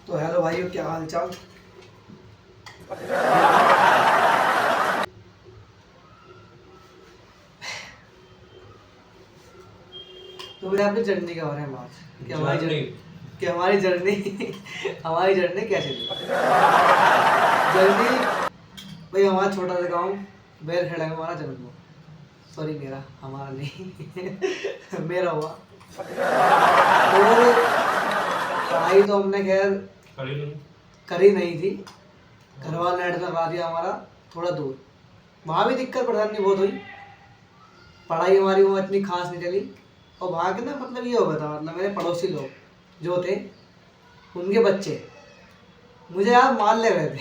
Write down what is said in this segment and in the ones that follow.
तो हेलो भाइयों, क्या हाल चाल। तो मेरे अपनी जर्नी के बारे में बात कि हमारी जर्नी हमारी जर्नी कैसे थी। जर्नी भाई, हमारा छोटा सा गांव बैरखेड़ा में हमारा जन्म हुआ। सॉरी, मेरा, हमारा नहीं मेरा हुआ। और पढ़ाई तो हमने खैर करी नहीं थी। घर वाले ने एडमिशन करा दिया हमारा थोड़ा दूर। वहाँ भी दिक्कत परेशानी बहुत हुई। पढ़ाई हमारी वो इतनी खास नहीं चली। और वहाँ के ना मतलब ये हो गया था, मतलब मेरे पड़ोसी लोग जो थे उनके बच्चे मुझे यार मार ले रहे थे।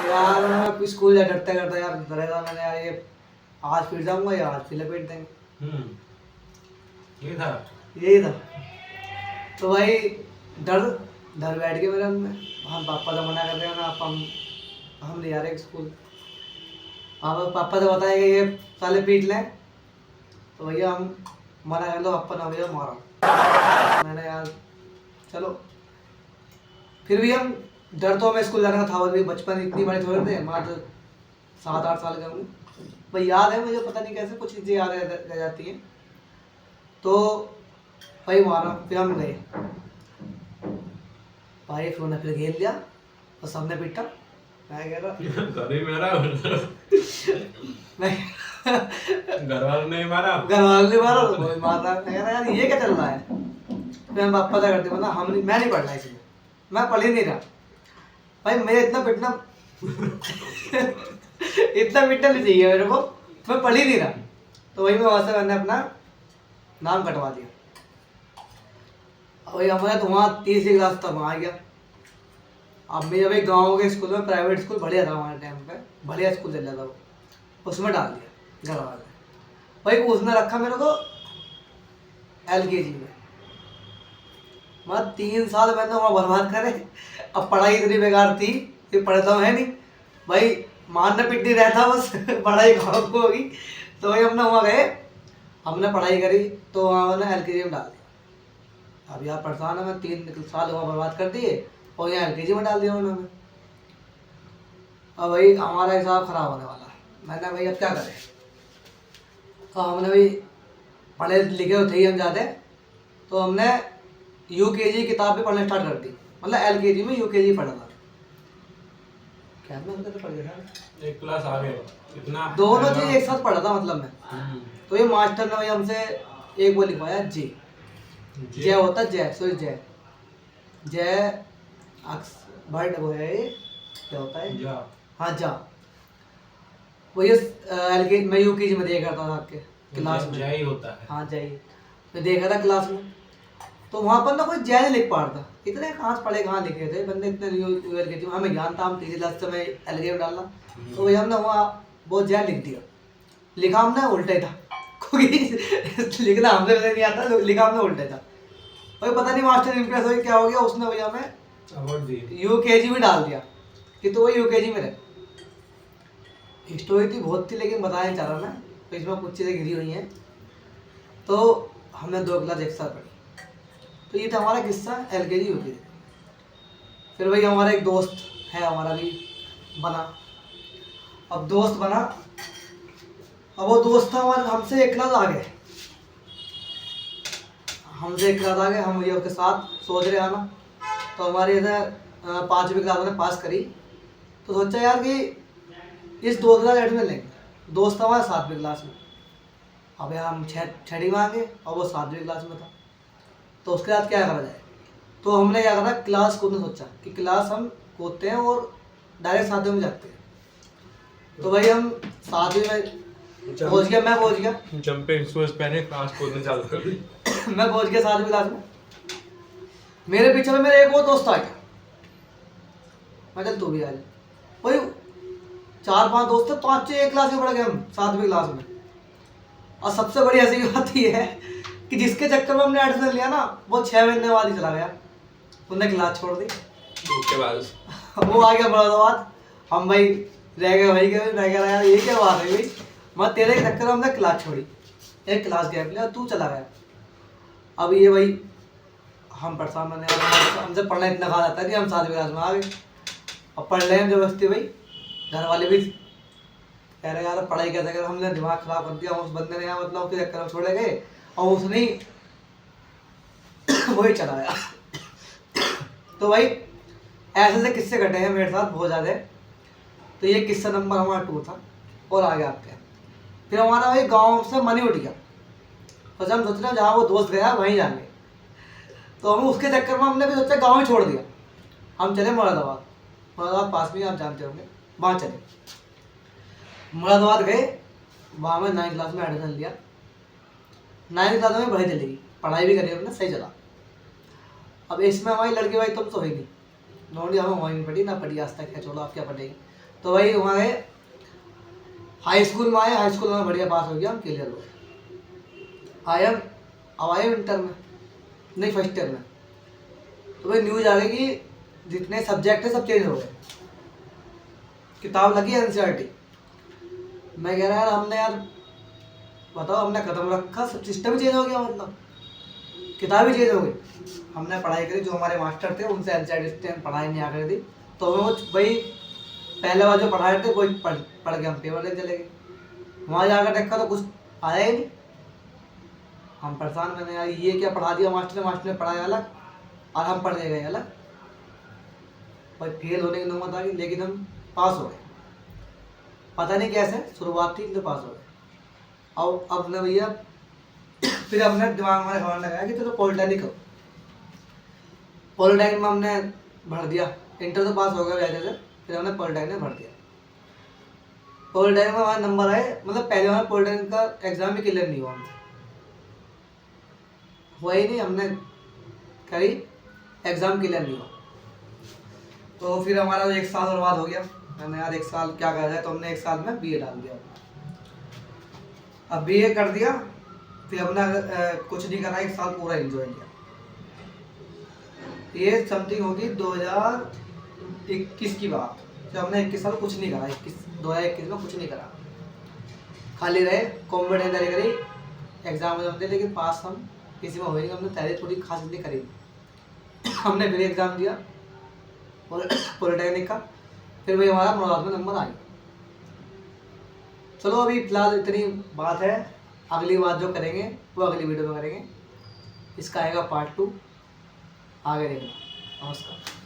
यार मैं स्कूल जा करते करते यार डरा था मैंने, यार ये आज फिर जाऊंगा या आज फिर लपेट देंगे। यही था। तो भाई डर डर बैठ गए मेरे मन में। हम पापा तो मना कर रहे हैं ना, आप हम नहीं आ रहे स्कूल। पापा तो बताया कि ये साले पीट लें, तो भैया हम मना कर लो, पापा ना भैया मारो। मैंने यार चलो, फिर भी हम डर तो हमें स्कूल जाने का था। और भी बचपन इतनी बड़ी थोड़ी थे, मात्र 7-8 साल के होंगे। भाई याद है मुझे, पता नहीं कैसे कुछ चीज़ें याद रह जाती हैं। तो भाई मारा, फिर हम गए भाई, फिर उन्हें फिर घेर लिया और सबने पीटा। मैं कह रहा मैं घर वालों ने मारा तो कोई मार रहा है। मैं कह रहा यार ये क्या चल रहा है। फिर हम पापा क्या करते, मतलब मैं नहीं पढ़ रहा इसलिए, मैं पढ़ ही नहीं रहा। भाई मेरे इतना पिटना इतना पिटना नहीं चाहिए मेरे को, मैं पढ़ ही नहीं रहा। तो वही मैं वहाँ से मैंने अपना नाम कटवा दिया। वही हमारा तो वहाँ 30वीं क्लास तक वहाँ आ गया। अब मैं जब एक गाँव के स्कूल में, प्राइवेट स्कूल बढ़िया था हमारे टाइम पे, बढ़िया स्कूल चल जाता वो, उसमें डाल दिया घर वाले। भाई उसने रखा मेरे को LKG में। मैं 3 साल मैंने वहाँ बर्बाद करे। अब पढ़ाई इतनी बेकार थी कि पढ़ता है नहीं भाई, मारना पिटनी रहता बस पढ़ाई कहाँ को होगी। तो भाई हमने वहाँ गए, हमने पढ़ाई करी, तो वहाँ मैंने LKG में डाल दिया। अब यार परेशान है मैं, 3 साल वहाँ बर्बाद कर दिए और यहाँ LKG में डाल दिया उन्होंने। अब भाई हमारा हिसाब खराब होने वाला। मैंने भाई अब क्या करें। तो हमने भाई पढ़े लिखे तो थे ही हम ज़्यादा, तो हमने UKG किताब भी पढ़ना स्टार्ट कर दी। मतलब LKG में UKG पढ़ा था। क्या मैं तो पढ़ गया था, एक क्लास आगे इतना दोनों चीज एक साथ पढ़ा था मतलब मैं। तो ये मास्टर ने भाई हमसे एक वो लिखवाया जे। जय होता है, जय, सॉरी जय, जय वर्ड वो है, क्या होता है जा। हाँ जा। वो ये LKG में UKG में देखा था आपके क्लास में, जय ही होता है। हाँ जय मैं देखा था क्लास में। तो वहाँ पर ना कोई जय नहीं लिख पा रहा था। इतने कहाँ से पढ़े कहाँ लिखे थे बंदे, इतने LKG में हमें ज्ञान था। हम 3 क्लास से मैं LKG में डालना, तो भैया हमने वहाँ बहुत जय लिख दिया। लिखा हमने उल्टा ही था क्योंकि लिखना हमसे नहीं आता, लिखा हमने उल्टा ही था। भाई पता नहीं मास्टर इम्प्रेस हो क्या हो गया, उसने भैया हमें UKG में डाल दिया कि तो वही UKG में रहे। स्टोरी थी बहुत थी, लेकिन बताया नहीं चाह रहा मैं, तो इसमें कुछ चीज़ें गिरी हुई हैं। तो हमने 2 क्लास एक साथ पढ़ी। तो ये था हमारा किस्सा LKG UKG। फिर भाई हमारा एक दोस्त है, हमारा भी बना। अब दोस्त बना, अब वो दोस्त था हमारे हमसे 1 क्लास आगे, हमसे 1 क्लास आगे। हम ये उसके साथ सोच रहे आना। तो हमारे इधर 5वीं क्लास में पास करी। तो सोचा यार कि इस दोस्त का एडमिशन लेंगे। दोस्त हमारा 7वीं क्लास में। अब यार हम 6वीं में आ गए और वो 7वीं क्लास में था। तो उसके बाद क्या करा जाए, तो हमने क्या करा, क्लास कूदने सोचा कि क्लास हम कूदते हैं और डायरेक्ट 7वीं में जाते हैं। तो भाई हम 7वीं में पहुंच गया, मैं पहुंच गया जंपिंग शूज पहने क्लास कूदने चालू कर दी। मैं पहुंच गया 7वीं क्लास में। मेरे पीछे में मेरा एक और दोस्त आ गया। मैं चल तू भी आ जा। भाई 4-5 दोस्त थे, 5 एक क्लास में पढ़ गए हम 7वीं क्लास में। और सबसे बड़ी हंसी की बात यह है कि जिसके चक्कर में हमने एडमिशन लिया ना, वो 6 महीने बाद ही चला गया, उनने क्लास छोड़ दी। उसके बाद वो आ गया बड़ा बात। हम भाई रह गए भाई, रह गया यार ये क्या बात है भाई, मैं तेरे के चक्कर में हमने क्लास छोड़ी, एक क्लास गैप लिया, तू चला गया। अब ये भाई हम परेशान बने और हमसे पढ़ना इतना कहा जाता नहीं, हम 7वीं क्लास में आ गए और पढ़ रहे हैं जबरदस्ती भाई। घर वाले भी कह रहे यार पढ़ाई कैसे कर, हमने दिमाग खराब कर दिया। उस बंदे ने यहाँ मतलब उसके चक्कर में छोड़े गए और उसने ही वही चलाया। तो भाई ऐसे ऐसे किस्से घटे हैं मेरे साथ बहुत ज़्यादा। तो ये किस्सा नंबर हमारा 2 था और आगे आपके। फिर हमारा भाई गांव से मन ही उठ गया, तो हम सोच रहे हैं जहाँ वो दोस्त गया वहीं जाएंगे। तो हम उसके चक्कर में हमने भी सोचा गाँव ही छोड़ दिया। हम चले मुरादाबाद, मुरादाबाद पास में आप जानते होंगे, वहाँ चले। मुरादाबाद गए, वहाँ में 9वीं क्लास में एडमिशन लिया। 9वीं क्लास में बढ़ी चलेगी, पढ़ाई भी करी हमने, सही चला। अब इसमें हमारी लड़की भाई तुम तो हुई नहीं, नौकरी हमें वहीं नहीं पड़ी ना पड़ी आज तक है, चलो आप क्या पढ़ेगी। तो भाई वहाँ गए, हाई स्कूल में आए, हाई स्कूल में बढ़िया पास हो गया, हम क्लियर हो गए। अब आए इंटर में, नहीं फर्स्ट ईयर में। तो भाई न्यूज़ आ गई कि जितने सब्जेक्ट है सब चेंज हो गए, किताब लगी NCERT। मैं कह रहा यार हमने यार बताओ, हमने कदम रखा सब सिस्टम ही चेंज हो गया, मतलब किताब ही चेंज हो गई। हमने पढ़ाई करी, जो हमारे मास्टर थे उनसे NCERT पढ़ाई नहीं आ रही थी, तो हमें वो भाई पहले बार जो पढ़ाए थे वही पढ़ के हम पेपर लेने चले गए। वहाँ जाकर देखा तो कुछ आया ही नहीं। हम परेशान करने यार ये क्या पढ़ा दिया मास्टर ने पढ़ाया अलग और हम पढ़ने गए अलग। भाई फेल होने की नौबत आ गई, लेकिन हम पास हो गए। पता नहीं कैसे शुरुआत थी तो पास हो गए। और अब ना भैया फिर हमने दिमाग में खबर लगाया कि चलो पॉलिटेक्निक करो। पॉलिटेक्निक में हमने भर दिया, इंटर तो पास हो गया वैसे से, फिर हमने पॉलिटेक्निक में भर दिया। पॉलिटेक्निक में हमारे नंबर आए, मतलब पहले हमारे पॉलिटेक्निक का एग्जाम भी क्लियर नहीं हुआ हमसे, हुआ ही नहीं, हमने करी एग्जाम क्लियर नहीं हुआ। तो फिर हमारा 1 साल बर्बाद हो गया। मैंने यार 1 साल क्या करा जाए, तो हमने 1 साल में BA डाल दिया। अब BA कर दिया, फिर हमने कुछ नहीं करा, 1 साल पूरा एंजॉय किया। ये समथिंग होगी 2021 की बात, जब हमने 21 साल कुछ नहीं करा। 2021 में कुछ नहीं करा, खाली रहे, कॉम्पिटेंट तैयारी करी, एग्जाम दे, लेकिन पास हम किसी में हुए नहीं। हमने तैयारी थोड़ी खास नहीं करी। हमने फिर एग्जाम दिया और पॉलिटेक्निक का, फिर वही हमारा मुरादाबाद में नंबर आ गया। चलो अभी फिलहाल इतनी बात है, अगली बात जो करेंगे वो अगली वीडियो में करेंगे। इसका आएगा पार्ट 2, आगे देखना। नमस्कार।